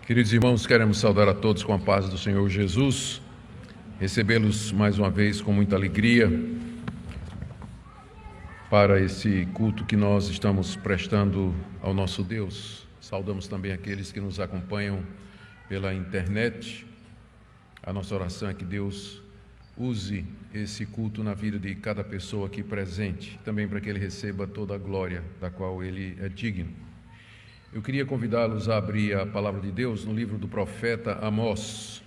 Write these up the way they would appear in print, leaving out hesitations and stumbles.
Queridos irmãos, queremos saudar a todos com a paz do Senhor Jesus, recebê-los mais uma vez com muita alegria para esse culto que nós estamos prestando ao nosso Deus. Saudamos também aqueles que nos acompanham pela internet. A nossa oração é que Deus use esse culto na vida de cada pessoa aqui presente, também para que Ele receba toda a glória da qual Ele é digno. Eu queria convidá-los a abrir a palavra de Deus no livro do profeta Amós.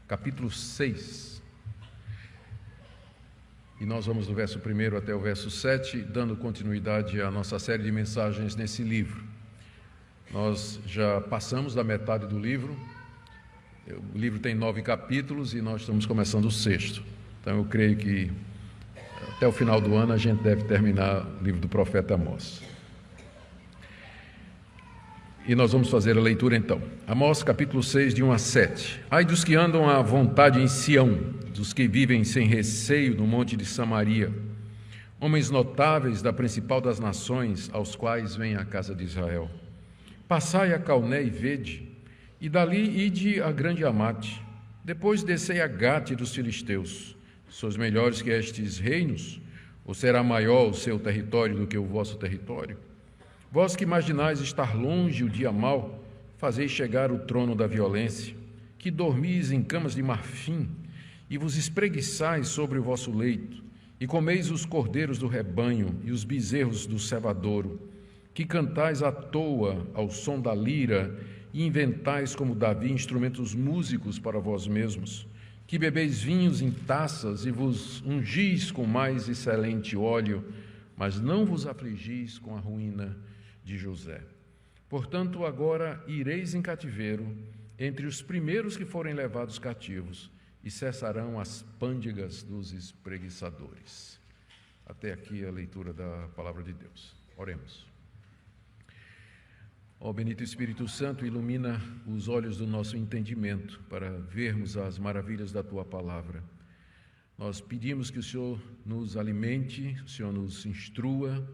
Capítulo 6. E nós vamos do verso 1 até o verso 7, dando continuidade à nossa série de mensagens nesse livro. Nós já passamos da metade do livro. O livro tem 9 capítulos e nós estamos começando o 6º. Então eu creio que até o final do ano a gente deve terminar o livro do profeta Amós. E nós vamos fazer a leitura então. Amós capítulo 6, de 1 a 7. Ai dos que andam à vontade em Sião, dos que vivem sem receio no monte de Samaria, homens notáveis da principal das nações, aos quais vem a casa de Israel. Passai a Calné e vede, e dali ide a grande Amate, depois descei a Gate dos filisteus. Sois melhores que estes reinos? Ou será maior o seu território do que o vosso território? Vós que imaginais estar longe o dia mau, fazeis chegar o trono da violência, que dormis em camas de marfim, e vos espreguiçais sobre o vosso leito, e comeis os cordeiros do rebanho e os bezerros do cevadouro, que cantais à toa ao som da lira, e inventais como Davi instrumentos músicos para vós mesmos, que bebeis vinhos em taças e vos ungis com mais excelente óleo, mas não vos afligis com a ruína de José. Portanto, agora ireis em cativeiro entre os primeiros que forem levados cativos, e cessarão as pândegas dos espreguiçadores. Até aqui a leitura da palavra de Deus. Oremos. Ó bendito Espírito Santo, ilumina os olhos do nosso entendimento para vermos as maravilhas da Tua palavra. Nós pedimos que o Senhor nos alimente, o Senhor nos instrua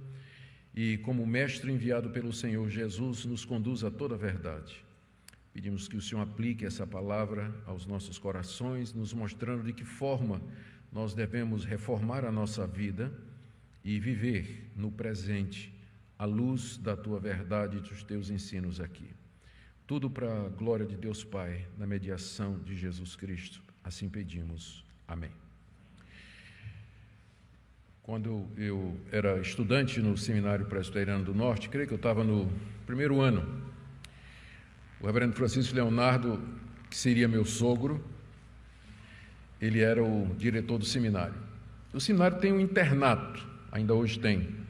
e, como mestre enviado pelo Senhor Jesus, nos conduza a toda a verdade. Pedimos que o Senhor aplique essa palavra aos nossos corações, nos mostrando de que forma nós devemos reformar a nossa vida e viver no presente à luz da Tua verdade e dos Teus ensinos aqui. Tudo para a glória de Deus Pai, na mediação de Jesus Cristo. Assim pedimos. Amém. Quando eu era estudante no Seminário Presbiteriano do Norte, creio que eu estava no primeiro ano, o reverendo Francisco Leonardo, que seria meu sogro, ele era o diretor do seminário. O seminário tem um internato, ainda hoje tem,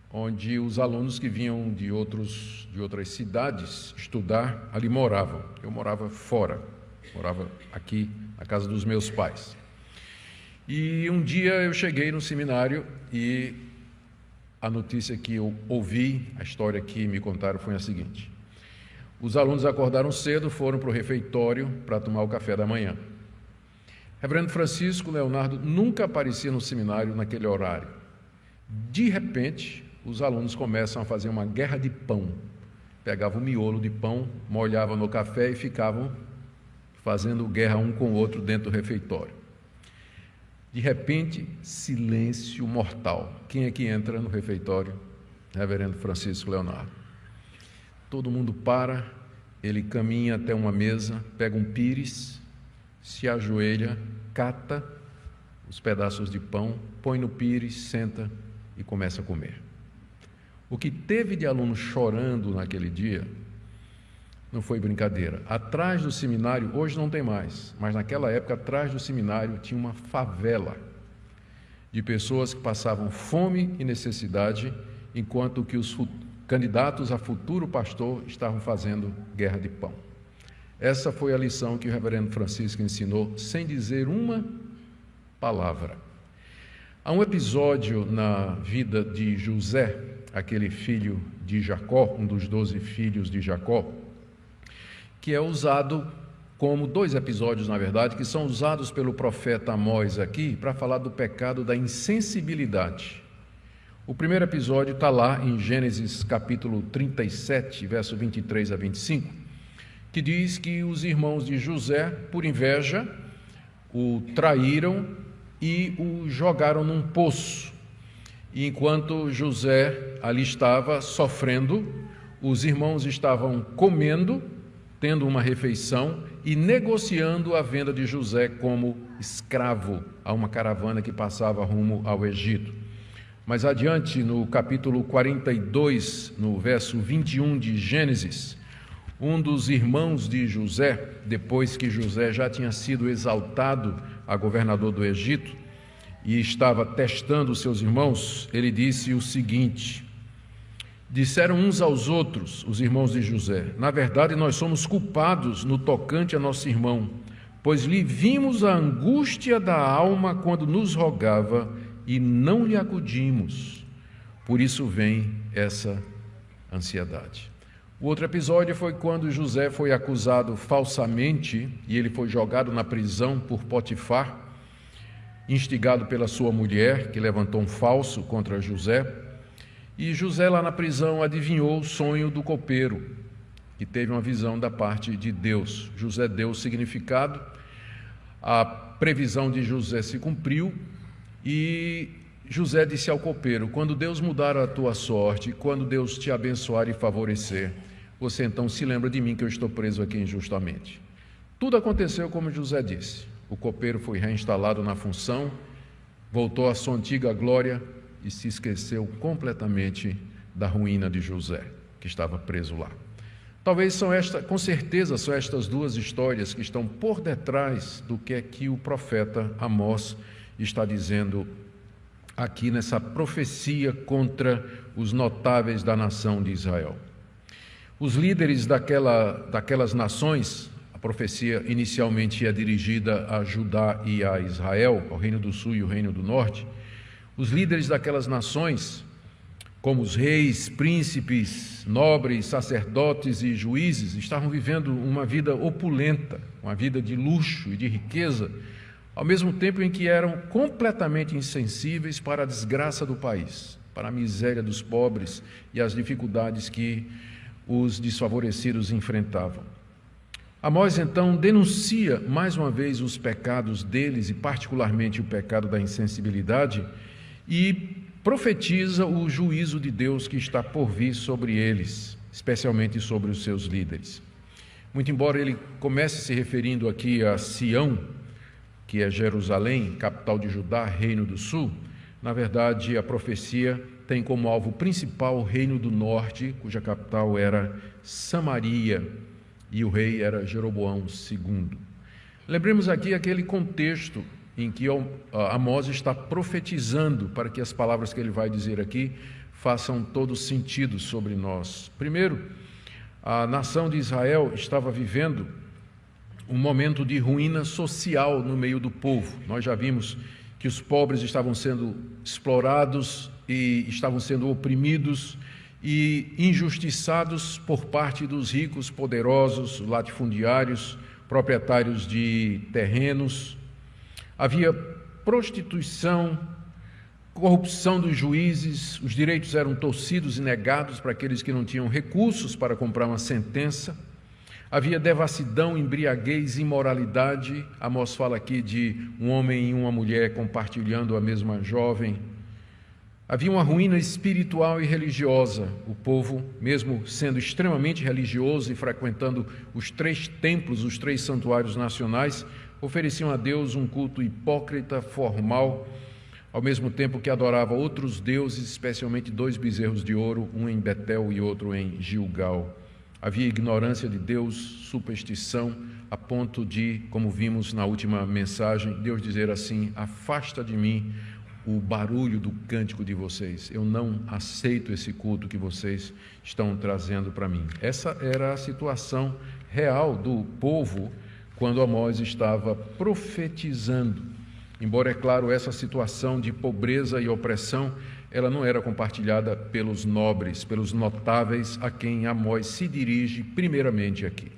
onde os alunos que vinham de outras cidades estudar, ali moravam. Eu morava fora, morava aqui na casa dos meus pais. E um dia eu cheguei no seminário e a notícia que eu ouvi, a história que me contaram foi a seguinte: os alunos acordaram cedo, foram para o refeitório para tomar o café da manhã. Reverendo Francisco Leonardo nunca aparecia no seminário naquele horário. De repente, os alunos começam a fazer uma guerra de pão. Pegavam o miolo de pão, molhavam no café e ficavam fazendo guerra um com o outro dentro do refeitório. De repente, silêncio mortal. Quem é que entra no refeitório? Reverendo Francisco Leonardo. Todo mundo para, ele caminha até uma mesa, pega um pires, se ajoelha, cata os pedaços de pão, põe no pires, senta e começa a comer. O que teve de aluno chorando naquele dia não foi brincadeira. Atrás do seminário, hoje não tem mais, mas naquela época, atrás do seminário, tinha uma favela de pessoas que passavam fome e necessidade, enquanto que os candidatos a futuro pastor estavam fazendo guerra de pão. Essa foi a lição que o reverendo Francisco ensinou, sem dizer uma palavra. Há um episódio na vida de José, aquele filho de Jacó, um dos 12 filhos de Jacó, que é usado como 2 episódios, na verdade, que são usados pelo profeta Amós aqui para falar do pecado da insensibilidade. O primeiro episódio está lá em Gênesis capítulo 37, verso 23 a 25, que diz que os irmãos de José, por inveja, o traíram e o jogaram num poço. E enquanto José ali estava sofrendo, os irmãos estavam comendo, tendo uma refeição e negociando a venda de José como escravo a uma caravana que passava rumo ao Egito. Mais adiante, no capítulo 42, no verso 21 de Gênesis, um dos irmãos de José, depois que José já tinha sido exaltado a governador do Egito e estava testando os seus irmãos, ele disse o seguinte: disseram uns aos outros, os irmãos de José, na verdade nós somos culpados no tocante a nosso irmão, pois lhe vimos a angústia da alma quando nos rogava e não lhe acudimos, por isso vem essa ansiedade. O outro episódio foi quando José foi acusado falsamente e ele foi jogado na prisão por Potifar, instigado pela sua mulher, que levantou um falso contra José. E José, lá na prisão, adivinhou o sonho do copeiro, que teve uma visão da parte de Deus. José deu o significado, a previsão de José se cumpriu, e José disse ao copeiro: quando Deus mudar a tua sorte, quando Deus te abençoar e favorecer, você então se lembra de mim que eu estou preso aqui injustamente. Tudo aconteceu como José disse. O copeiro foi reinstalado na função, voltou à sua antiga glória e se esqueceu completamente da ruína de José, que estava preso lá. Talvez com certeza são estas duas histórias que estão por detrás do que é que o profeta Amós está dizendo aqui nessa profecia contra os notáveis da nação de Israel. Os líderes daquelas nações, a profecia inicialmente é dirigida a Judá e a Israel, ao Reino do Sul e o Reino do Norte. Os líderes daquelas nações, como os reis, príncipes, nobres, sacerdotes e juízes, estavam vivendo uma vida opulenta, uma vida de luxo e de riqueza, ao mesmo tempo em que eram completamente insensíveis para a desgraça do país, para a miséria dos pobres e as dificuldades que os desfavorecidos enfrentavam. Amós, então, denuncia mais uma vez os pecados deles, e particularmente o pecado da insensibilidade, e profetiza o juízo de Deus que está por vir sobre eles, especialmente sobre os seus líderes. Muito embora ele comece se referindo aqui a Sião, que é Jerusalém, capital de Judá, Reino do Sul, na verdade a profecia tem como alvo principal o Reino do Norte, cuja capital era Samaria, e o rei era Jeroboão II. Lembremos aqui aquele contexto em que Amós está profetizando, para que as palavras que ele vai dizer aqui façam todo sentido sobre nós. Primeiro, a nação de Israel estava vivendo um momento de ruína social no meio do povo. Nós já vimos que os pobres estavam sendo explorados e estavam sendo oprimidos e injustiçados por parte dos ricos, poderosos, latifundiários, proprietários de terrenos. Havia prostituição, corrupção dos juízes, os direitos eram torcidos e negados para aqueles que não tinham recursos para comprar uma sentença. Havia devassidão, embriaguez, imoralidade. Amós fala aqui de um homem e uma mulher compartilhando a mesma jovem. Havia uma ruína espiritual e religiosa. O povo, mesmo sendo extremamente religioso e frequentando os 3 templos, os 3 santuários nacionais, ofereciam a Deus um culto hipócrita, formal, ao mesmo tempo que adorava outros deuses, especialmente 2 bezerros de ouro, um em Betel e outro em Gilgal. Havia ignorância de Deus, superstição, a ponto de, como vimos na última mensagem, Deus dizer assim: afasta de mim o barulho do cântico de vocês, eu não aceito esse culto que vocês estão trazendo para mim. Essa era a situação real do povo quando Amós estava profetizando. Embora, é claro, essa situação de pobreza e opressão, ela não era compartilhada pelos nobres, pelos notáveis a quem Amós se dirige primeiramente aqui.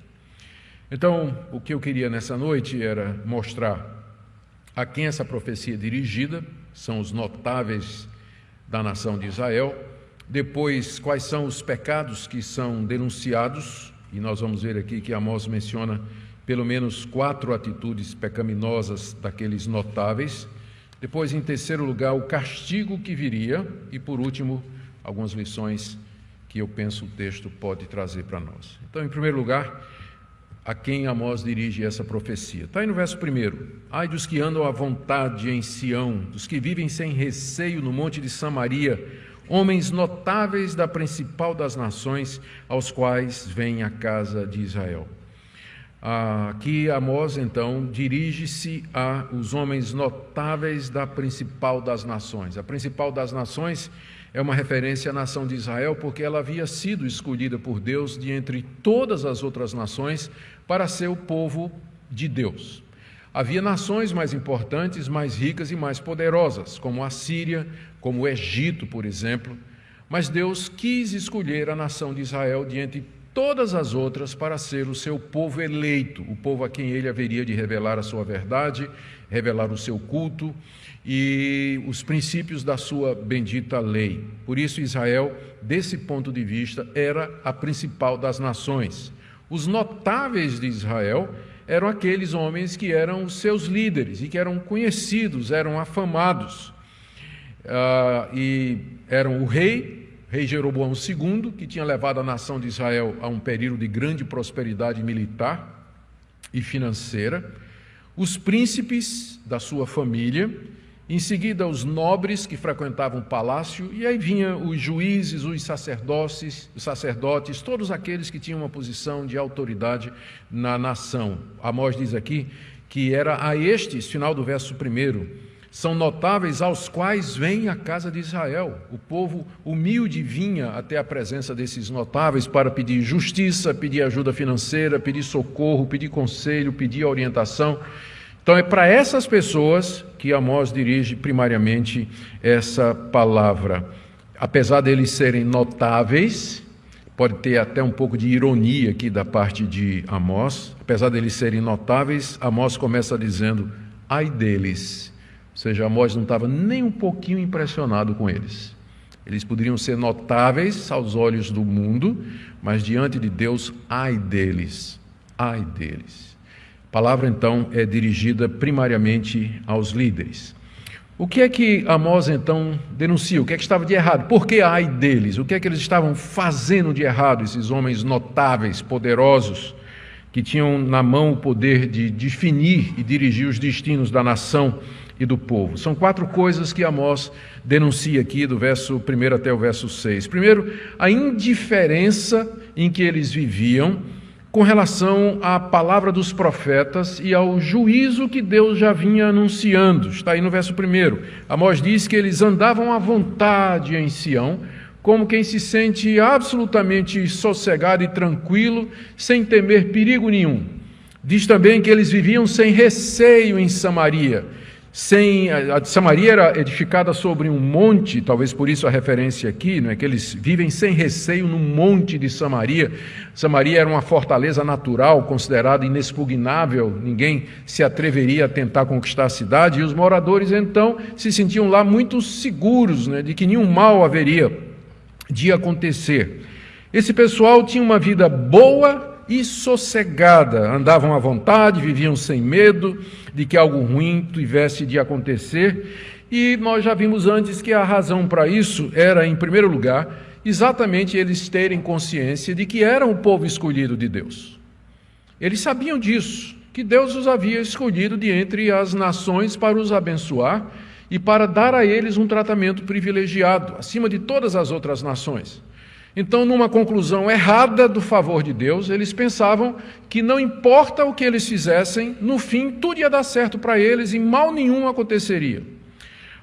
Então, o que eu queria nessa noite era mostrar a quem essa profecia é dirigida, são os notáveis da nação de Israel. Depois, quais são os pecados que são denunciados, e nós vamos ver aqui que Amós menciona pelo menos 4 atitudes pecaminosas daqueles notáveis. Depois, em terceiro lugar, o castigo que viria, e por último, algumas lições que eu penso o texto pode trazer para nós. Então, em primeiro lugar, a quem Amós dirige essa profecia? Está aí no verso 1. Ai dos que andam à vontade em Sião, dos que vivem sem receio no monte de Samaria, homens notáveis da principal das nações, aos quais vem a casa de Israel. Aqui Amós, então, dirige-se aos homens notáveis da principal das nações. A principal das nações é uma referência à nação de Israel, porque ela havia sido escolhida por Deus de entre todas as outras nações para ser o povo de Deus. Havia nações mais importantes, mais ricas e mais poderosas, como a Síria, como o Egito, por exemplo, mas Deus quis escolher a nação de Israel de entre todas as outras para ser o seu povo eleito, o povo a quem ele haveria de revelar a sua verdade, revelar o seu culto e os princípios da sua bendita lei. Por isso Israel, desse ponto de vista, era a principal das nações. Os notáveis de Israel eram aqueles homens que eram os seus líderes e que eram conhecidos, eram afamados. E eram o rei Jeroboão II, que tinha levado a nação de Israel a um período de grande prosperidade militar e financeira, os príncipes da sua família, em seguida os nobres que frequentavam o palácio, e aí vinham os juízes, os sacerdotes, todos aqueles que tinham uma posição de autoridade na nação. Amós diz aqui que era a estes, final do verso 1, são notáveis aos quais vem a casa de Israel. O povo humilde vinha até a presença desses notáveis para pedir justiça, pedir ajuda financeira, pedir socorro, pedir conselho, pedir orientação. Então é para essas pessoas que Amós dirige primariamente essa palavra. Apesar deles serem notáveis, pode ter até um pouco de ironia aqui da parte de Amós, apesar deles serem notáveis, Amós começa dizendo, ai deles. Ou seja, Amós não estava nem um pouquinho impressionado com eles. Eles poderiam ser notáveis aos olhos do mundo, mas diante de Deus, ai deles, ai deles. A palavra, então, é dirigida primariamente aos líderes. O que é que Amós, então, denuncia? O que é que estava de errado? Por que ai deles? O que é que eles estavam fazendo de errado, esses homens notáveis, poderosos, que tinham na mão o poder de definir e dirigir os destinos da nação e do povo? São 4 coisas que Amós denuncia aqui, do verso 1 até o verso 6. Primeiro, a indiferença em que eles viviam com relação à palavra dos profetas e ao juízo que Deus já vinha anunciando. Está aí no verso 1. Amós diz que eles andavam à vontade em Sião, como quem se sente absolutamente sossegado e tranquilo, sem temer perigo nenhum. Diz também que eles viviam sem receio em Samaria. A Samaria era edificada sobre um monte, talvez por isso a referência aqui, não é que eles vivem sem receio no monte de Samaria. Samaria era uma fortaleza natural, considerada inexpugnável, ninguém se atreveria a tentar conquistar a cidade, e os moradores então se sentiam lá muito seguros, né, de que nenhum mal haveria de acontecer. Esse pessoal tinha uma vida boa e sossegada, andavam à vontade, viviam sem medo de que algo ruim tivesse de acontecer, e nós já vimos antes que a razão para isso era, em primeiro lugar, exatamente eles terem consciência de que eram o povo escolhido de Deus. Eles sabiam disso, que Deus os havia escolhido de entre as nações para os abençoar e para dar a eles um tratamento privilegiado, acima de todas as outras nações. Então, numa conclusão errada do favor de Deus, eles pensavam que não importa o que eles fizessem, no fim tudo ia dar certo para eles e mal nenhum aconteceria.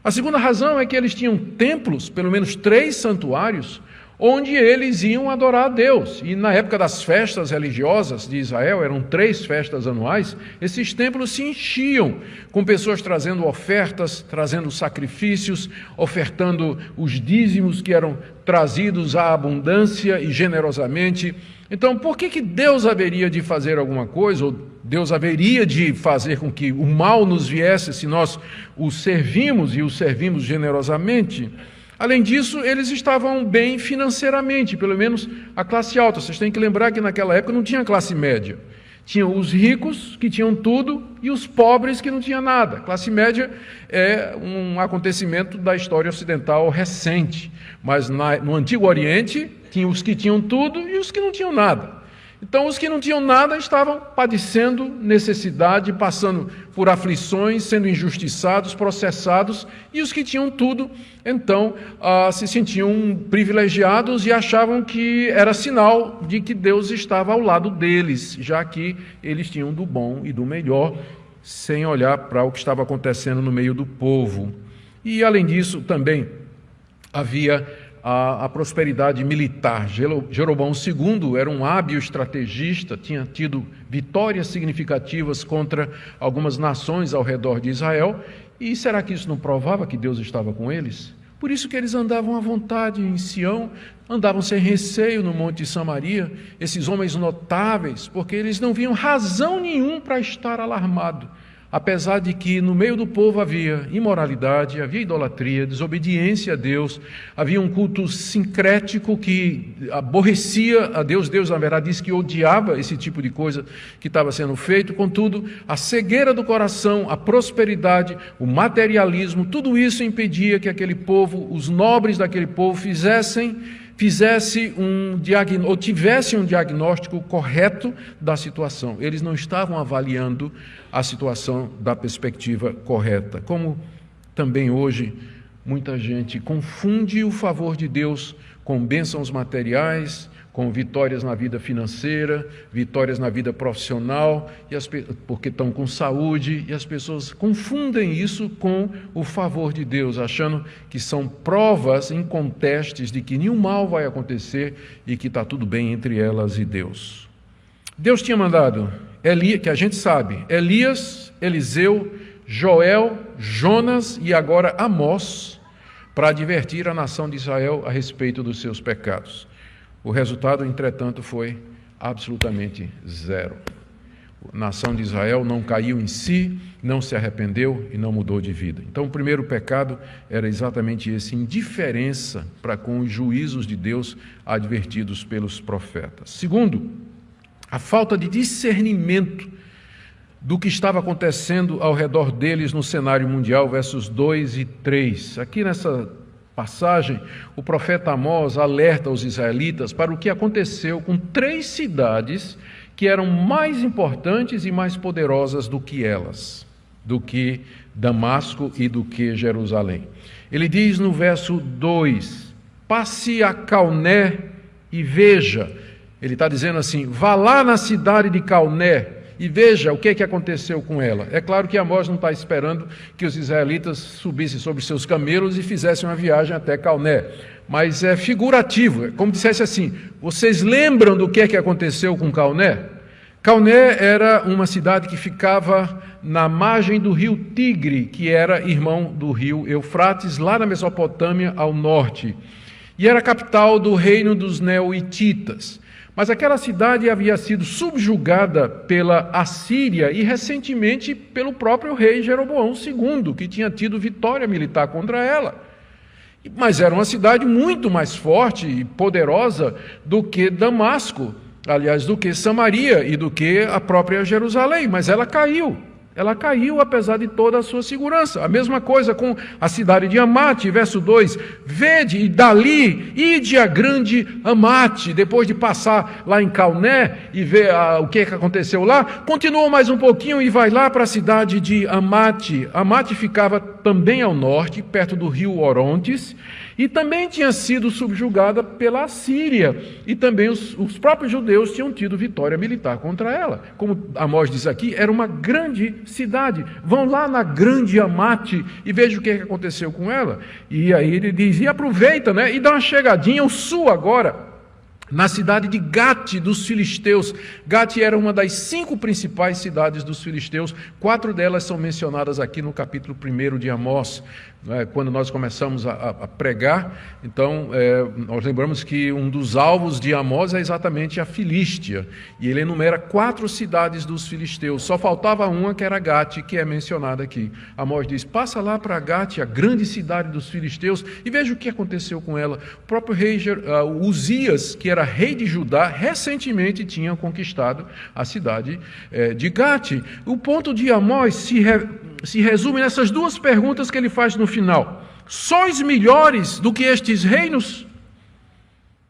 A segunda razão é que eles tinham templos, pelo menos 3 santuários, onde eles iam adorar a Deus. E na época das festas religiosas de Israel, eram 3 festas anuais, esses templos se enchiam, com pessoas trazendo ofertas, trazendo sacrifícios, ofertando os dízimos que eram trazidos à abundância e generosamente. Então, por que Deus haveria de fazer alguma coisa, ou Deus haveria de fazer com que o mal nos viesse se nós o servimos e o servimos generosamente? Além disso, eles estavam bem financeiramente, pelo menos a classe alta. Vocês têm que lembrar que naquela época não tinha classe média. Tinham os ricos, que tinham tudo, e os pobres, que não tinham nada. A classe média é um acontecimento da história ocidental recente. Mas no Antigo Oriente, tinha os que tinham tudo e os que não tinham nada. Então, os que não tinham nada estavam padecendo necessidade, passando por aflições, sendo injustiçados, processados, e os que tinham tudo, então, se sentiam privilegiados e achavam que era sinal de que Deus estava ao lado deles, já que eles tinham do bom e do melhor, sem olhar para o que estava acontecendo no meio do povo. E, além disso, também havia a prosperidade militar. Jeroboão II era um hábil estrategista, tinha tido vitórias significativas contra algumas nações ao redor de Israel, e será que isso não provava que Deus estava com eles? Por isso que eles andavam à vontade em Sião, andavam sem receio no Monte de Samaria, esses homens notáveis, porque eles não viam razão nenhuma para estar alarmado. Apesar de que no meio do povo havia imoralidade, havia idolatria, desobediência a Deus, havia um culto sincrético que aborrecia a Deus. Deus, na verdade, disse que odiava esse tipo de coisa que estava sendo feito. Contudo, a cegueira do coração, a prosperidade, o materialismo, tudo isso impedia que aquele povo, os nobres daquele povo, tivesse um diagnóstico correto da situação. Eles não estavam avaliando a situação da perspectiva correta. Como também hoje muita gente confunde o favor de Deus com bênçãos materiais, com vitórias na vida financeira, vitórias na vida profissional, porque estão com saúde, e as pessoas confundem isso com o favor de Deus, achando que são provas incontestes de que nenhum mal vai acontecer e que está tudo bem entre elas e Deus. Deus tinha mandado, que a gente sabe, Elias, Eliseu, Joel, Jonas e agora Amós, para advertir a nação de Israel a respeito dos seus pecados. O resultado, entretanto, foi absolutamente zero. A nação de Israel não caiu em si, não se arrependeu e não mudou de vida. Então, o primeiro pecado era exatamente esse, indiferença para com os juízos de Deus advertidos pelos profetas. Segundo, a falta de discernimento do que estava acontecendo ao redor deles no cenário mundial, versos 2 e 3. Aqui nessa passagem, o profeta Amós alerta os israelitas para o que aconteceu com 3 cidades que eram mais importantes e mais poderosas do que elas, do que Damasco e do que Jerusalém. Ele diz no verso 2, passe a Calné e veja. Ele está dizendo assim, vá lá na cidade de Calné e veja o que aconteceu com ela. É claro que Amós não está esperando que os israelitas subissem sobre seus camelos e fizessem uma viagem até Calné, mas é figurativo, é como dissesse assim, vocês lembram do que aconteceu com Calné? Calné era uma cidade que ficava na margem do rio Tigre, que era irmão do rio Eufrates, lá na Mesopotâmia, ao norte, e era a capital do reino dos Neoititas. Mas aquela cidade havia sido subjugada pela Assíria e recentemente pelo próprio rei Jeroboão II, que tinha tido vitória militar contra ela. Mas era uma cidade muito mais forte e poderosa do que Damasco, aliás, do que Samaria e do que a própria Jerusalém, mas ela caiu. Ela caiu apesar de toda a sua segurança. A mesma coisa com a cidade de Amate, verso 2. Vede, e dali, ide a grande Amate. Depois de passar lá em Calné e ver o que aconteceu lá, continua mais um pouquinho e vai lá para a cidade de Amate. Amate ficava também ao norte, perto do rio Orontes, e também tinha sido subjugada pela Assíria, e também os próprios judeus tinham tido vitória militar contra ela. Como Amós diz aqui, era uma grande cidade. Vão lá na grande Amate e vejam o que aconteceu com ela. E aí ele diz, e aproveita, e dá uma chegadinha ao sul agora. na cidade de Gate dos filisteus. Gate era uma das 5 principais cidades dos filisteus. 4 delas são mencionadas aqui no capítulo 1 de Amós. Quando nós começamos a pregar, então nós lembramos que um dos alvos de Amós é exatamente a Filístia, e ele enumera 4 cidades dos filisteus. Só faltava uma, que era Gate, que é mencionada aqui. Amós diz: passa lá para Gate, a grande cidade dos filisteus, e veja o que aconteceu com ela. O próprio rei Uzias, que era rei de Judá, recentemente tinha conquistado a cidade de Gate. O ponto de Amós se resume nessas 2 perguntas que ele faz no final. Sois melhores do que estes reinos?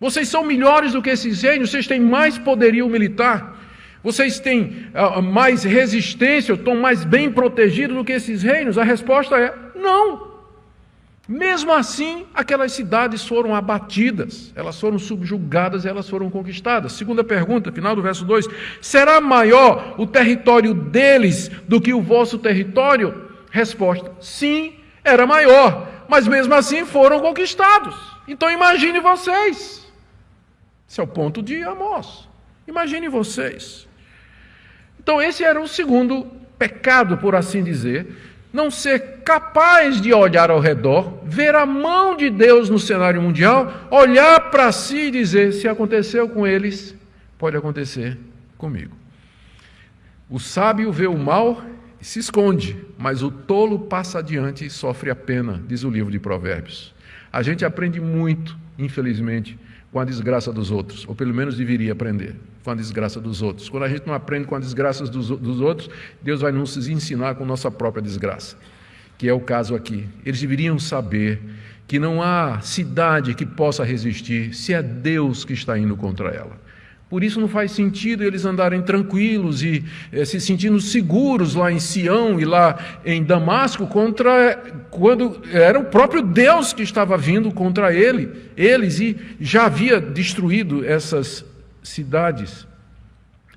Vocês são melhores do que esses reinos? Vocês têm mais poderio militar? Vocês têm mais resistência? Estão mais bem protegidos do que esses reinos? A resposta é não. Mesmo assim, aquelas cidades foram abatidas, elas foram subjugadas, elas foram conquistadas. Segunda pergunta, final do verso 2: será maior o território deles do que o vosso território? Resposta: sim, era maior, mas mesmo assim foram conquistados. Então imagine vocês. Esse é o ponto de Amós. Imagine vocês. Então esse era o segundo pecado, por assim dizer: não ser capaz de olhar ao redor, ver a mão de Deus no cenário mundial, olhar para si e dizer: se aconteceu com eles, pode acontecer comigo. O sábio vê o mal e se esconde, mas o tolo passa adiante e sofre a pena, diz o livro de Provérbios. A gente aprende muito, infelizmente, com a desgraça dos outros, ou pelo menos deveria aprender com a desgraça dos outros. Quando a gente não aprende com as desgraças dos outros, Deus vai nos ensinar com nossa própria desgraça, que é o caso aqui. Eles deveriam saber que não há cidade que possa resistir se é Deus que está indo contra ela. Por isso não faz sentido eles andarem tranquilos e se sentindo seguros lá em Sião e lá em Damasco, quando era o próprio Deus que estava vindo contra eles e já havia destruído essas cidades.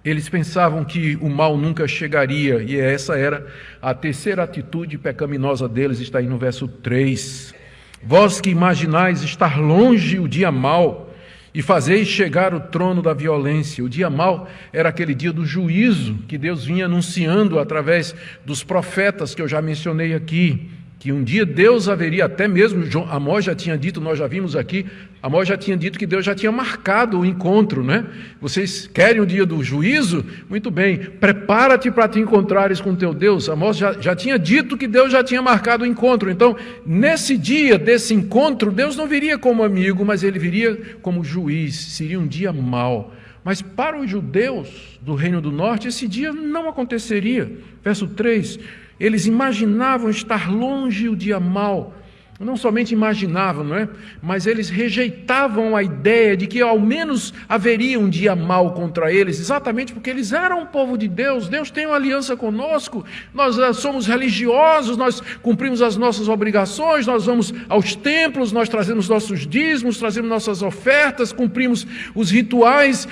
Eles pensavam que o mal nunca chegaria, e essa era a terceira atitude pecaminosa deles, está aí no verso 3. Vós que imaginais estar longe o dia mau, e fazeis chegar o trono da violência. O dia mau era aquele dia do juízo que Deus vinha anunciando através dos profetas que eu já mencionei aqui, que um dia Deus haveria, até mesmo Amós já tinha dito, nós já vimos aqui, Amós já tinha dito que Deus já tinha marcado o encontro, né? Vocês querem o dia do juízo? Muito bem, prepara-te para te encontrares com teu Deus. Amós já tinha dito que Deus já tinha marcado o encontro. Então, nesse dia desse encontro, Deus não viria como amigo, mas ele viria como juiz. Seria um dia mau. Mas para os judeus do Reino do Norte, esse dia não aconteceria. Verso 3, eles imaginavam estar longe o dia mau. Não somente imaginavam, não é? Mas eles rejeitavam a ideia de que ao menos haveria um dia mau contra eles, exatamente porque eles eram um povo de Deus. Deus tem uma aliança conosco, nós somos religiosos, nós cumprimos as nossas obrigações, nós vamos aos templos, nós trazemos nossos dízimos, trazemos nossas ofertas, cumprimos os rituais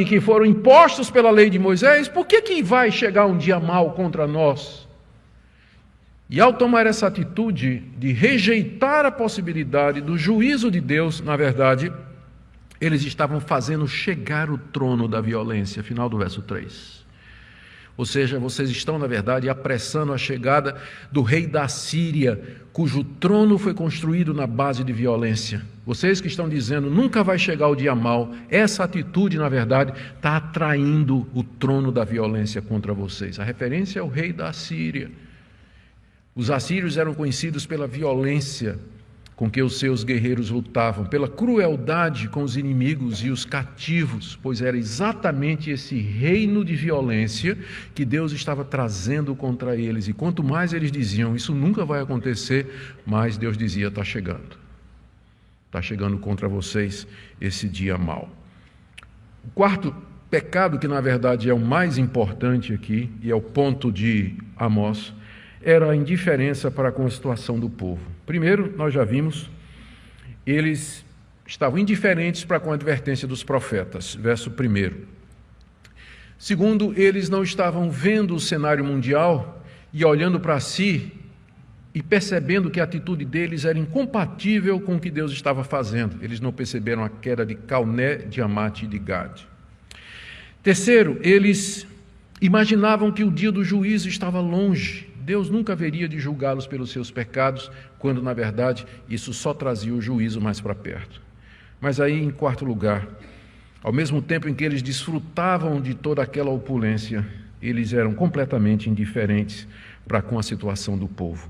que foram impostos pela lei de Moisés. Por que vai chegar um dia mau contra nós? E ao tomar essa atitude de rejeitar a possibilidade do juízo de Deus, na verdade, eles estavam fazendo chegar o trono da violência, final do verso 3. Ou seja, vocês estão, na verdade, apressando a chegada do rei da Síria, cujo trono foi construído na base de violência. Vocês que estão dizendo, nunca vai chegar o dia mau, essa atitude, na verdade, está atraindo o trono da violência contra vocês. A referência é o rei da Síria. Os assírios eram conhecidos pela violência com que os seus guerreiros lutavam, pela crueldade com os inimigos e os cativos, pois era exatamente esse reino de violência que Deus estava trazendo contra eles. E quanto mais eles diziam, isso nunca vai acontecer, mais Deus dizia, está chegando contra vocês esse dia mau. O quarto pecado, que na verdade é o mais importante aqui, e é o ponto de Amós, era a indiferença para com a situação do povo. Primeiro, nós já vimos, eles estavam indiferentes para com a advertência dos profetas, verso 1. Segundo, eles não estavam vendo o cenário mundial e olhando para si, e percebendo que a atitude deles era incompatível com o que Deus estava fazendo. Eles não perceberam a queda de Calné, de Amate e de Gade. Terceiro, eles imaginavam que o dia do juízo estava longe. Deus nunca haveria de julgá-los pelos seus pecados, quando, na verdade, isso só trazia o juízo mais para perto. Mas aí, em quarto lugar, ao mesmo tempo em que eles desfrutavam de toda aquela opulência, eles eram completamente indiferentes para com a situação do povo.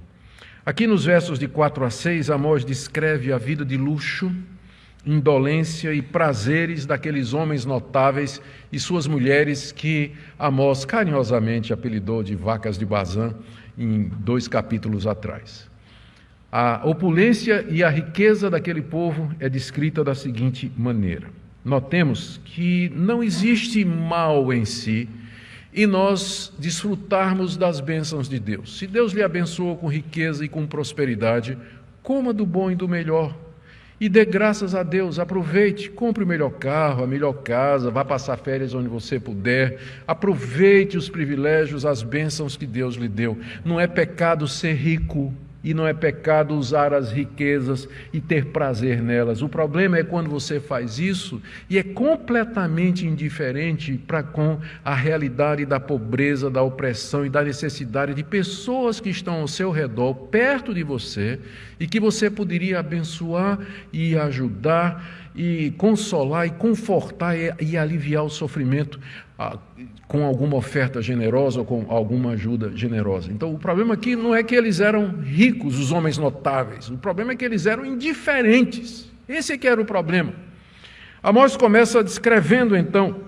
Aqui nos versos de 4 a 6, Amós descreve a vida de luxo, indolência e prazeres daqueles homens notáveis e suas mulheres que Amós carinhosamente apelidou de vacas de Bazã em 2 capítulos atrás. A opulência e a riqueza daquele povo é descrita da seguinte maneira. Notemos que não existe mal em si e nós desfrutarmos das bênçãos de Deus. Se Deus lhe abençoou com riqueza e com prosperidade, coma do bom e do melhor. E dê graças a Deus, aproveite, compre o melhor carro, a melhor casa, vá passar férias onde você puder, aproveite os privilégios, as bênçãos que Deus lhe deu. Não é pecado ser rico e não é pecado usar as riquezas e ter prazer nelas. O problema é quando você faz isso e é completamente indiferente para com a realidade da pobreza, da opressão e da necessidade de pessoas que estão ao seu redor, perto de você, e que você poderia abençoar e ajudar e consolar e confortar e aliviar o sofrimento com alguma oferta generosa ou com alguma ajuda generosa. Então, o problema aqui não é que eles eram ricos, os homens notáveis. O problema é que eles eram indiferentes. Esse é que era o problema. Amós começa descrevendo, então,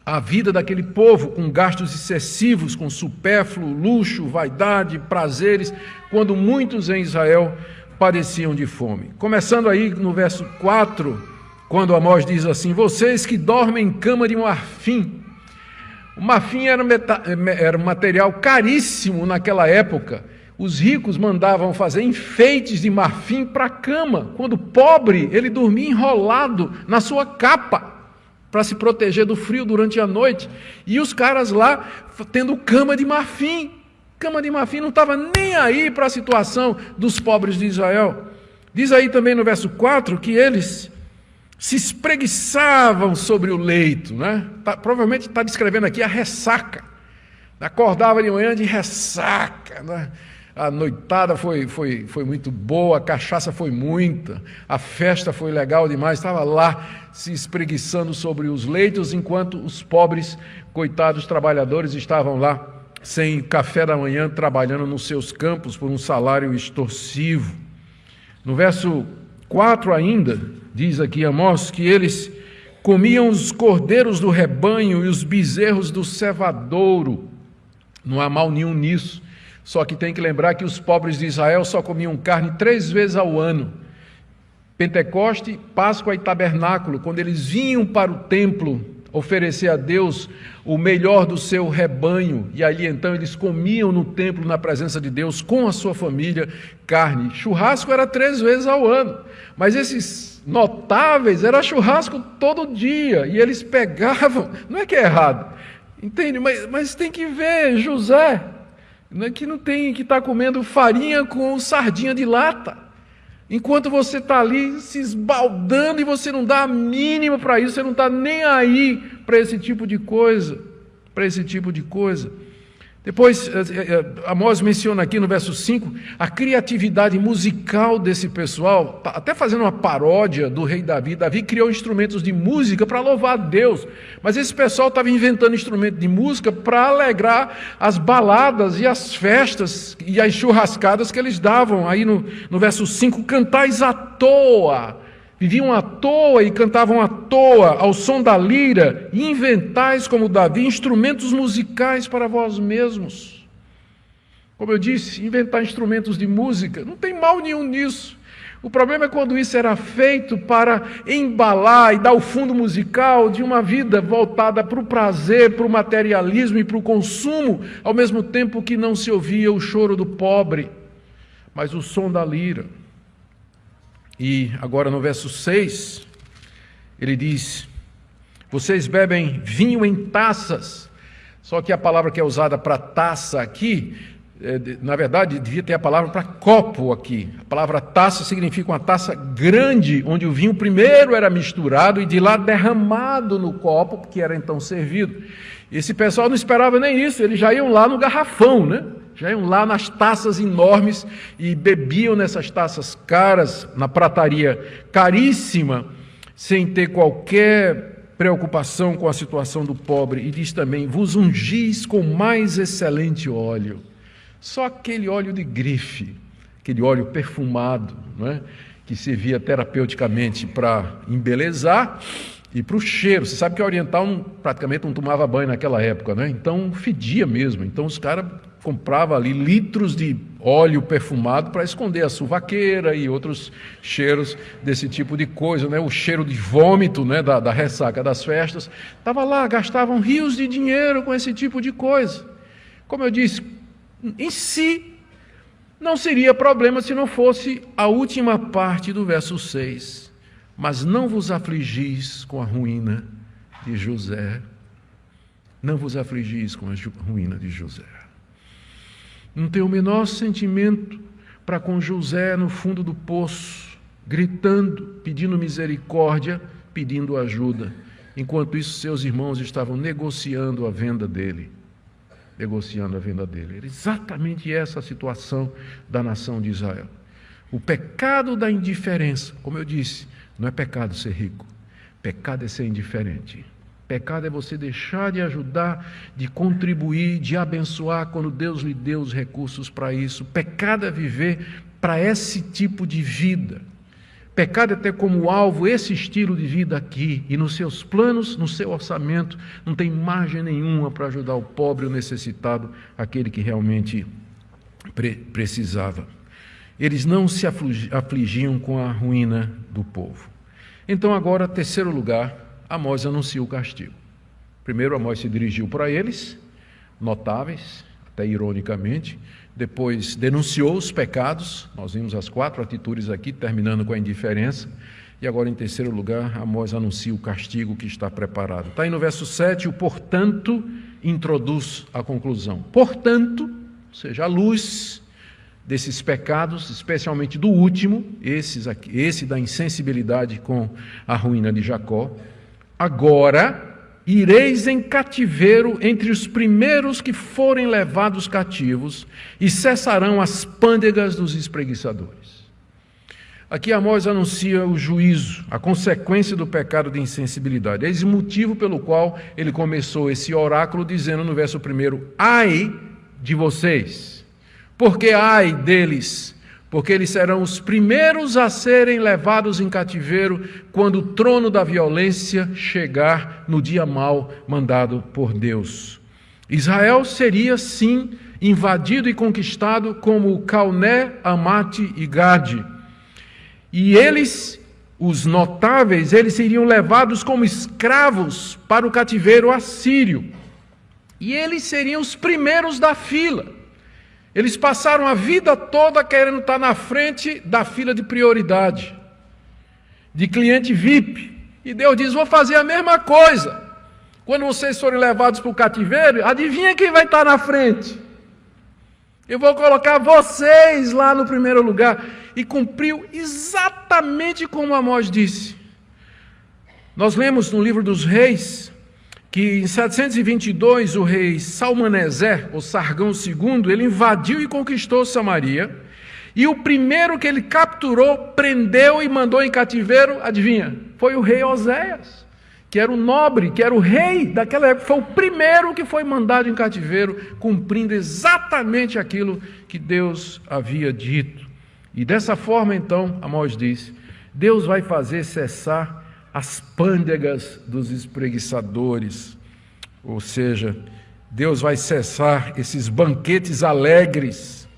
a vida daquele povo com gastos excessivos, com supérfluo, luxo, vaidade, prazeres, quando muitos em Israel padeciam de fome. Começando aí no verso 4, quando Amós diz assim: vocês que dormem em cama de marfim. O marfim era um material caríssimo naquela época. Os ricos mandavam fazer enfeites de marfim para a cama. Quando o pobre, ele dormia enrolado na sua capa para se proteger do frio durante a noite. E os caras lá tendo cama de marfim. Cama de marfim não estava nem aí para a situação dos pobres de Israel. Diz aí também no verso 4 que eles se espreguiçavam sobre o leito, né? Provavelmente está descrevendo aqui a ressaca. Acordava de manhã de ressaca, né? A noitada foi muito boa, a cachaça foi muita, a festa foi legal demais, estava lá se espreguiçando sobre os leitos, enquanto os pobres, coitados trabalhadores, estavam lá sem café da manhã, trabalhando nos seus campos por um salário extorsivo. No verso 4 ainda, diz aqui Amós que eles comiam os cordeiros do rebanho e os bezerros do cevadouro. Não há mal nenhum nisso, só que tem que lembrar que os pobres de Israel só comiam carne 3 vezes ao ano. Pentecoste, Páscoa e Tabernáculo, quando eles vinham para o templo oferecer a Deus o melhor do seu rebanho, e ali então eles comiam no templo, na presença de Deus, com a sua família, carne. Churrasco era 3 vezes ao ano, mas esses notáveis era churrasco todo dia, e eles pegavam, não é que é errado, entende? Mas tem que ver José, que não tem que estar comendo farinha com sardinha de lata, enquanto você está ali se esbaldando e você não dá a mínima para isso, você não está nem aí para esse tipo de coisa, Depois, Amós menciona aqui no verso 5, a criatividade musical desse pessoal, até fazendo uma paródia do rei Davi. Davi criou instrumentos de música para louvar a Deus, mas esse pessoal estava inventando instrumento de música para alegrar as baladas e as festas e as churrascadas que eles davam. Aí no verso 5, cantais à toa, viviam à toa e cantavam à toa, ao som da lira, e inventais, como Davi, instrumentos musicais para vós mesmos. Como eu disse, inventar instrumentos de música, não tem mal nenhum nisso. O problema é quando isso era feito para embalar e dar o fundo musical de uma vida voltada para o prazer, para o materialismo e para o consumo, ao mesmo tempo que não se ouvia o choro do pobre, mas o som da lira. E agora no verso 6, ele diz: vocês bebem vinho em taças, só que a palavra que é usada para taça aqui Na verdade, devia ter a palavra para copo aqui. A palavra taça significa uma taça grande, onde o vinho primeiro era misturado e de lá derramado no copo, que era então servido. Esse pessoal não esperava nem isso, eles já iam lá no garrafão, né? Já iam lá nas taças enormes e bebiam nessas taças caras, na prataria caríssima, sem ter qualquer preocupação com a situação do pobre. E diz também: vos ungis com mais excelente óleo. Só aquele óleo de grife, aquele óleo perfumado, não é? Que servia terapeuticamente para embelezar e para o cheiro. Você sabe que o oriental praticamente não tomava banho naquela época, né? Então fedia mesmo. Então os caras compravam ali litros de óleo perfumado para esconder a suvaqueira e outros cheiros desse tipo de coisa, né? O cheiro de vômito, né? da ressaca das festas. Estava lá, gastavam rios de dinheiro com esse tipo de coisa. Como eu disse, em si, não seria problema se não fosse a última parte do verso 6. Mas não vos afligis com a ruína de José. Não vos afligis com a ruína de José. Não tem o menor sentimento para com José no fundo do poço, gritando, pedindo misericórdia, pedindo ajuda. Enquanto isso, seus irmãos estavam negociando a venda dele. Era exatamente essa a situação da nação de Israel. O pecado da indiferença, como eu disse, não é pecado ser rico, pecado é ser indiferente. Pecado é você deixar de ajudar, de contribuir, de abençoar quando Deus lhe deu os recursos para isso. Pecado é viver para esse tipo de vida. Pecado é ter como alvo esse estilo de vida aqui, e nos seus planos, no seu orçamento, não tem margem nenhuma para ajudar o pobre, o necessitado, aquele que realmente precisava. Eles não se afligiam com a ruína do povo. Então agora, terceiro lugar, Amós anuncia o castigo. Primeiro, Amós se dirigiu para eles, notáveis, até ironicamente. Depois denunciou os pecados, nós vimos as 4 atitudes aqui, terminando com a indiferença. E agora, em terceiro lugar, Amós anuncia o castigo que está preparado. Está aí no verso 7, o portanto introduz a conclusão. Portanto, ou seja, a luz desses pecados, especialmente do último, esse da insensibilidade com a ruína de Jacó, agora ireis em cativeiro entre os primeiros que forem levados cativos, e cessarão as pândegas dos espreguiçadores. Aqui Amós anuncia o juízo, a consequência do pecado de insensibilidade. Eis o motivo pelo qual ele começou esse oráculo dizendo no verso 1: ai de vocês, porque ai deles, porque eles serão os primeiros a serem levados em cativeiro quando o trono da violência chegar no dia mau mandado por Deus. Israel seria, sim, invadido e conquistado como Calné, Amate e Gade. E eles, os notáveis, eles seriam levados como escravos para o cativeiro assírio. E eles seriam os primeiros da fila. Eles passaram a vida toda querendo estar na frente da fila de prioridade, de cliente VIP. E Deus diz: vou fazer a mesma coisa. Quando vocês forem levados para o cativeiro, adivinha quem vai estar na frente? Eu vou colocar vocês lá no primeiro lugar. E cumpriu exatamente como Amós disse. Nós lemos no livro dos Reis que em 722 o rei Salmaneser, ou Sargão II, ele invadiu e conquistou Samaria, e o primeiro que ele capturou, prendeu e mandou em cativeiro, adivinha? Foi o rei Oséias, que era o nobre, que era o rei daquela época, foi o primeiro que foi mandado em cativeiro, cumprindo exatamente aquilo que Deus havia dito. E dessa forma, então, Amós diz, Deus vai fazer cessar as pândegas dos espreguiçadores, ou seja, Deus vai cessar esses banquetes alegres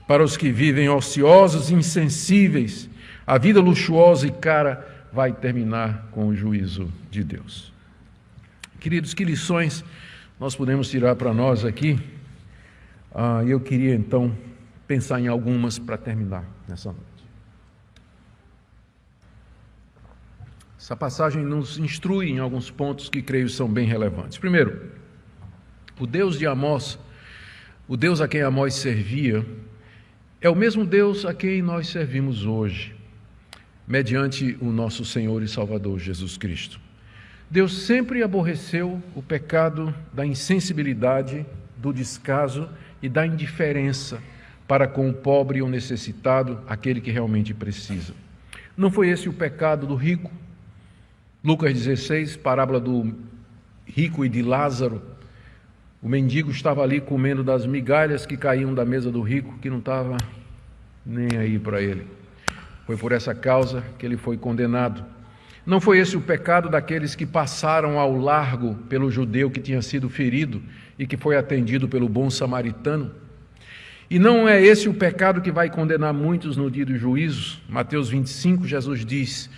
para os que vivem ociosos e insensíveis. A vida luxuosa e cara vai terminar com o juízo de Deus. Queridos, que lições nós podemos tirar para nós aqui? Eu queria então pensar em algumas para terminar nessa noite. Essa passagem nos instrui em alguns pontos que creio são bem relevantes. Primeiro, o Deus de Amós, O Deus a quem Amós servia é o mesmo Deus a quem nós servimos hoje, mediante o nosso Senhor e Salvador Jesus Cristo. Deus sempre aborreceu o pecado da insensibilidade, do descaso e da indiferença para com o pobre e o necessitado, aquele que realmente precisa. Não foi esse o pecado do rico? Lucas 16, parábola do rico e de Lázaro. O mendigo estava ali comendo das migalhas que caíam da mesa do rico, que não estava nem aí para ele. Foi por essa causa que ele foi condenado. Não foi esse o pecado daqueles que passaram ao largo pelo judeu que tinha sido ferido e que foi atendido pelo bom samaritano? E não é esse o pecado que vai condenar muitos no dia do juízo? Mateus 25, Jesus diz: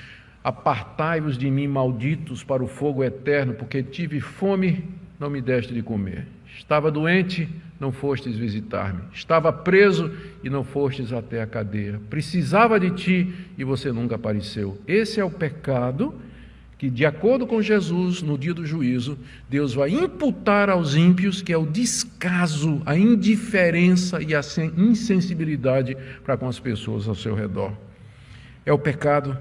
apartai-vos de mim, malditos, para o fogo eterno, porque tive fome, não me deste de comer. Estava doente, não fostes visitar-me. Estava preso e não fostes até a cadeia. Precisava de ti e você nunca apareceu. Esse é o pecado que, de acordo com Jesus, no dia do juízo, Deus vai imputar aos ímpios, que é o descaso, a indiferença e a insensibilidade para com as pessoas ao seu redor. É o pecado,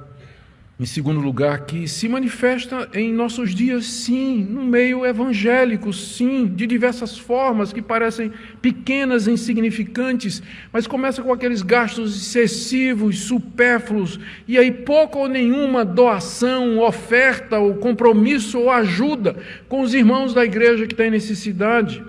em segundo lugar, que se manifesta em nossos dias, sim, no meio evangélico, sim, de diversas formas, que parecem pequenas e insignificantes, mas começa com aqueles gastos excessivos, supérfluos, e aí pouca ou nenhuma doação, oferta, ou compromisso, ou ajuda com os irmãos da igreja que têm necessidade.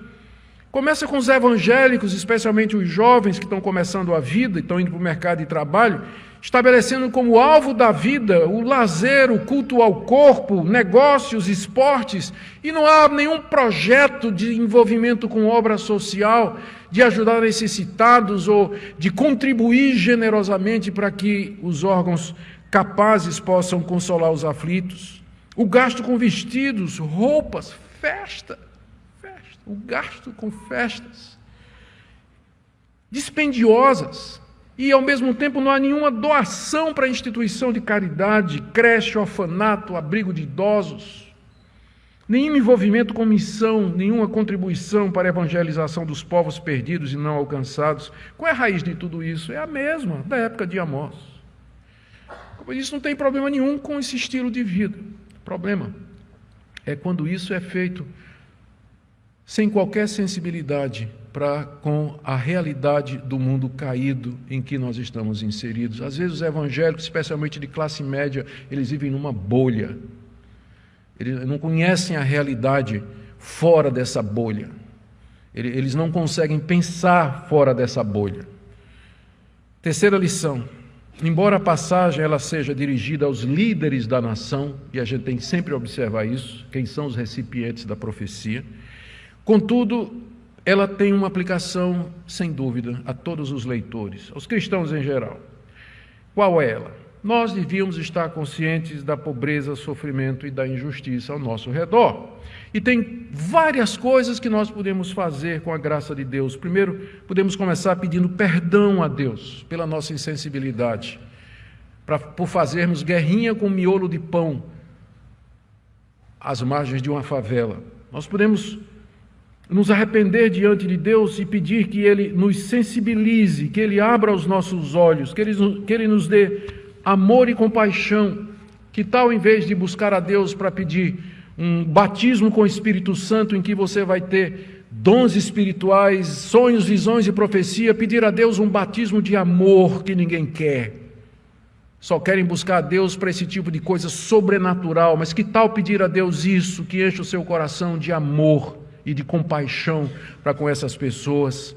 Começa com os evangélicos, especialmente os jovens que estão começando a vida, estão indo para o mercado de trabalho, estabelecendo como alvo da vida o lazer, o culto ao corpo, negócios, esportes, e não há nenhum projeto de envolvimento com obra social, de ajudar necessitados ou de contribuir generosamente para que os órgãos capazes possam consolar os aflitos. O gasto com vestidos, roupas, festa, o gasto com festas dispendiosas. E, ao mesmo tempo, não há nenhuma doação para a instituição de caridade, creche, orfanato, abrigo de idosos, nenhum envolvimento com missão, nenhuma contribuição para a evangelização dos povos perdidos e não alcançados. Qual é a raiz de tudo isso? É a mesma da época de Amós. Como eu disse, não tem problema nenhum com esse estilo de vida. O problema é quando isso é feito sem qualquer sensibilidade para com a realidade do mundo caído em que nós estamos inseridos. Às vezes os evangélicos, especialmente de classe média, eles vivem numa bolha. Eles não conhecem a realidade fora dessa bolha. Eles não conseguem pensar fora dessa bolha. Terceira lição. Embora a passagem ela seja dirigida aos líderes da nação, e a gente tem que sempre observar isso, quem são os recipientes da profecia, contudo, ela tem uma aplicação, sem dúvida, a todos os leitores, aos cristãos em geral. Qual é ela? Nós devíamos estar conscientes da pobreza, sofrimento e da injustiça ao nosso redor. E tem várias coisas que nós podemos fazer com a graça de Deus. Primeiro, podemos começar pedindo perdão a Deus pela nossa insensibilidade, por fazermos guerrinha com miolo de pão às margens de uma favela. Nós podemos nos arrepender diante de Deus e pedir que Ele nos sensibilize, que Ele abra os nossos olhos, que Ele nos dê amor e compaixão. Que tal, em vez de buscar a Deus para pedir um batismo com o Espírito Santo, em que você vai ter dons espirituais, sonhos, visões e profecia, pedir a Deus um batismo de amor que ninguém quer. Só querem buscar a Deus para esse tipo de coisa sobrenatural, mas que tal pedir a Deus isso, que enche o seu coração de amor e de compaixão para com essas pessoas?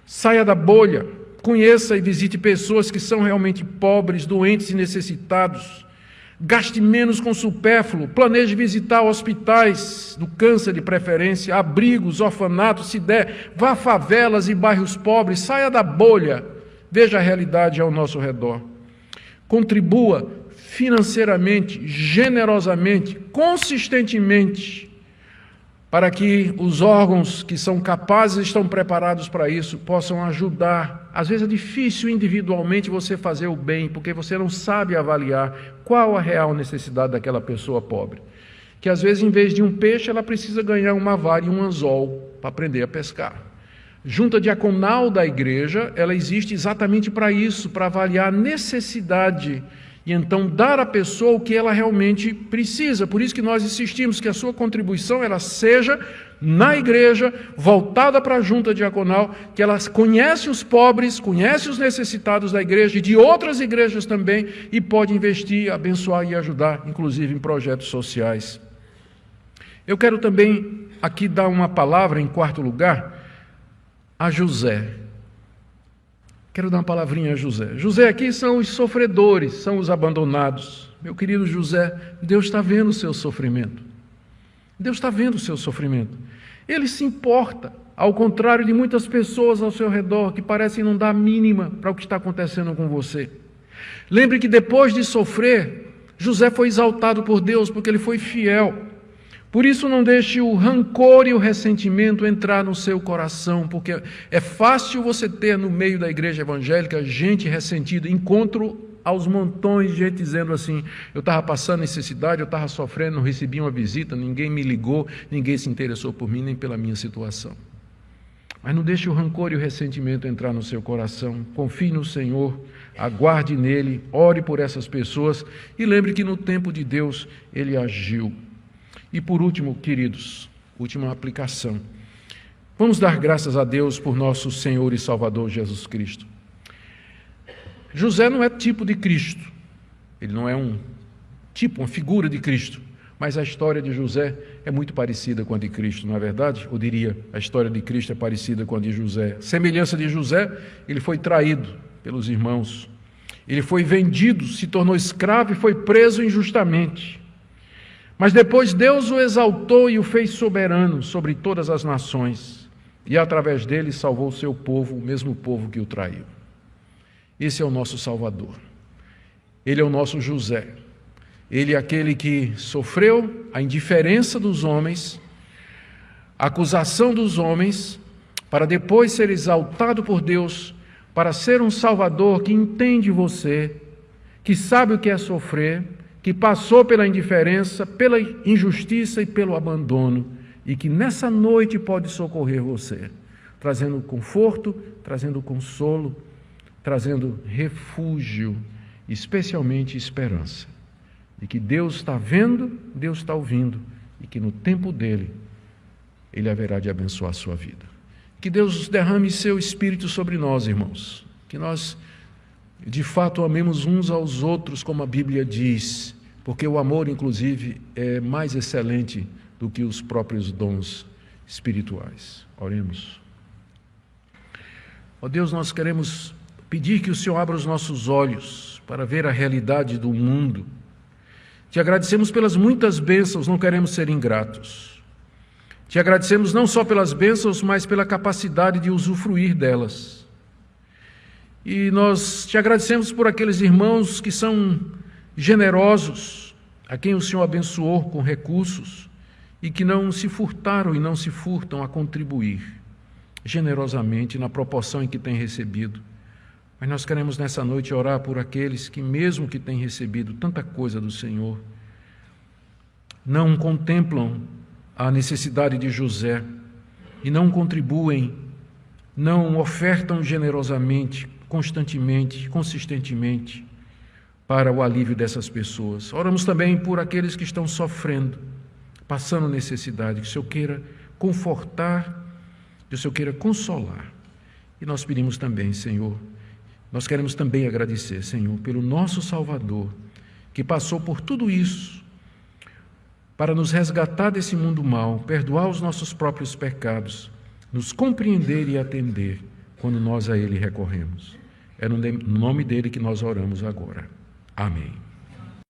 Saia da bolha, conheça e visite pessoas que são realmente pobres, doentes e necessitados. Gaste menos com supérfluo, planeje visitar hospitais do câncer de preferência, abrigos, orfanatos, se der, vá a favelas e bairros pobres, saia da bolha, veja a realidade ao nosso redor. Contribua financeiramente, generosamente, consistentemente, para que os órgãos que são capazes, estão preparados para isso, possam ajudar. Às vezes é difícil individualmente você fazer o bem, porque você não sabe avaliar qual a real necessidade daquela pessoa pobre. Que às vezes, em vez de um peixe, ela precisa ganhar uma vara e um anzol para aprender a pescar. junta diaconal da igreja, ela existe exatamente para isso, para avaliar a necessidade e então dar à pessoa o que ela realmente precisa. Por isso que nós insistimos que a sua contribuição ela seja na igreja, voltada para a junta diaconal, que ela conhece os pobres, conhece os necessitados da igreja e de outras igrejas também, e pode investir, abençoar e ajudar, inclusive em projetos sociais. Eu quero também aqui dar uma palavra, em quarto lugar, a José. Quero dar uma palavrinha a José. José aqui são os sofredores, são os abandonados. Meu querido José, Deus está vendo o seu sofrimento. Deus está vendo o seu sofrimento. Ele se importa, ao contrário de muitas pessoas ao seu redor que parecem não dar a mínima para o que está acontecendo com você. Lembre que depois de sofrer, José foi exaltado por Deus porque ele foi fiel. Por isso não deixe o rancor e o ressentimento entrar no seu coração, porque é fácil você ter no meio da igreja evangélica gente ressentida. Encontro aos montões de gente dizendo assim, eu estava passando necessidade, eu estava sofrendo, não recebi uma visita, ninguém me ligou, ninguém se interessou por mim nem pela minha situação. Mas não deixe o rancor e o ressentimento entrar no seu coração. Confie no Senhor, aguarde nele, ore por essas pessoas e lembre que no tempo de Deus ele agiu. E por último, queridos, última aplicação. Vamos dar graças a Deus por nosso Senhor e Salvador Jesus Cristo. José não é tipo de Cristo. Ele não é um tipo, uma figura de Cristo. Mas a história de José é muito parecida com a de Cristo, não é verdade? Ou diria, a história de Cristo é parecida com a de José. Semelhança de José, ele foi traído pelos irmãos. Ele foi vendido, se tornou escravo e foi preso injustamente. Mas depois Deus o exaltou e o fez soberano sobre todas as nações. E através dele salvou o seu povo, o mesmo povo que o traiu. Esse é o nosso Salvador. Ele é o nosso José. Ele é aquele que sofreu a indiferença dos homens, a acusação dos homens, para depois ser exaltado por Deus, para ser um Salvador que entende você, que sabe o que é sofrer, que passou pela indiferença, pela injustiça e pelo abandono, e que nessa noite pode socorrer você, trazendo conforto, trazendo consolo, trazendo refúgio, especialmente esperança. E que Deus está vendo, Deus está ouvindo, e que no tempo dele, ele haverá de abençoar a sua vida. Que Deus derrame seu Espírito sobre nós, irmãos. Que nós, de fato, amemos uns aos outros, como a Bíblia diz, porque o amor, inclusive, é mais excelente do que os próprios dons espirituais. Oremos. Ó Deus, nós queremos pedir que o Senhor abra os nossos olhos para ver a realidade do mundo. Te agradecemos pelas muitas bênçãos, não queremos ser ingratos. Te agradecemos não só pelas bênçãos, mas pela capacidade de usufruir delas. E nós te agradecemos por aqueles irmãos que são generosos, a quem o Senhor abençoou com recursos e que não se furtaram e não se furtam a contribuir generosamente na proporção em que têm recebido. Mas nós queremos nessa noite orar por aqueles que, mesmo que têm recebido tanta coisa do Senhor, não contemplam a necessidade de José e não contribuem, não ofertam generosamente, constantemente, consistentemente para o alívio dessas pessoas. Oramos também por aqueles que estão sofrendo, passando necessidade, que o Senhor queira confortar, que o Senhor queira consolar. E nós pedimos também, Senhor, nós queremos também agradecer, Senhor, pelo nosso Salvador, que passou por tudo isso para nos resgatar desse mundo mau, perdoar os nossos próprios pecados, nos compreender e atender quando nós a Ele recorremos. É no nome dele que nós oramos agora. Amém.